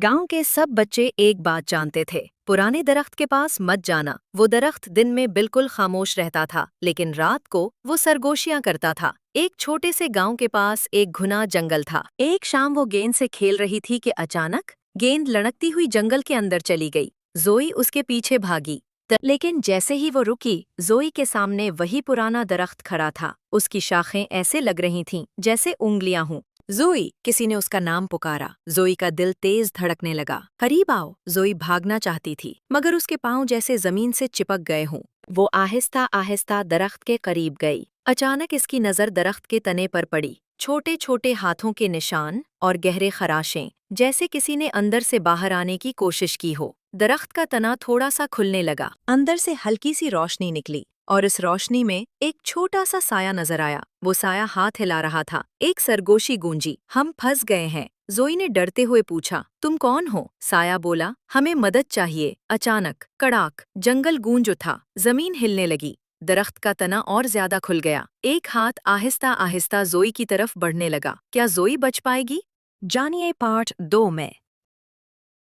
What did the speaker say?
गांव के सब बच्चे एक बात जानते थे, पुराने दरख्त के पास मत जाना। वो दरख्त दिन में बिल्कुल खामोश रहता था, लेकिन रात को वो सरगोशियां करता था। एक छोटे से गांव के पास एक घना जंगल था। एक शाम वो गेंद से खेल रही थी कि अचानक गेंद लड़कती हुई जंगल के अंदर चली गई। जोई उसके पीछे भागी, लेकिन जैसे ही वो रुकी, जोई के सामने वही पुराना दरख्त खड़ा था। उसकी शाखें ऐसे लग रही थीं जैसे उंगलियां हों। जोई, किसी ने उसका नाम पुकारा। जोई का दिल तेज धड़कने लगा। करीब आओ। जोई भागना चाहती थी, मगर उसके पांव जैसे जमीन से चिपक गए हों। वो आहिस्ता आहिस्ता दरख्त के करीब गई। अचानक इसकी नजर दरख्त के तने पर पड़ी। छोटे छोटे हाथों के निशान और गहरे खराशें, जैसे किसी ने अंदर से बाहर आने की कोशिश की हो। दरख्त का तना थोड़ा सा खुलने लगा। अंदर से हल्की सी रोशनी निकली और इस रोशनी में एक छोटा सा साया नजर आया। वो साया हाथ हिला रहा था। एक सरगोशी गूंजी, हम फंस गए हैं। जोई ने डरते हुए पूछा, तुम कौन हो? साया बोला, हमें मदद चाहिए। अचानक कड़ाक, जंगल गूंज उठा, जमीन हिलने लगी। दरख्त का तना और ज्यादा खुल गया। एक हाथ आहिस्ता आहिस्ता जोई की तरफ बढ़ने लगा। क्या जोई बच पाएगी? जानिए पार्ट 2 में।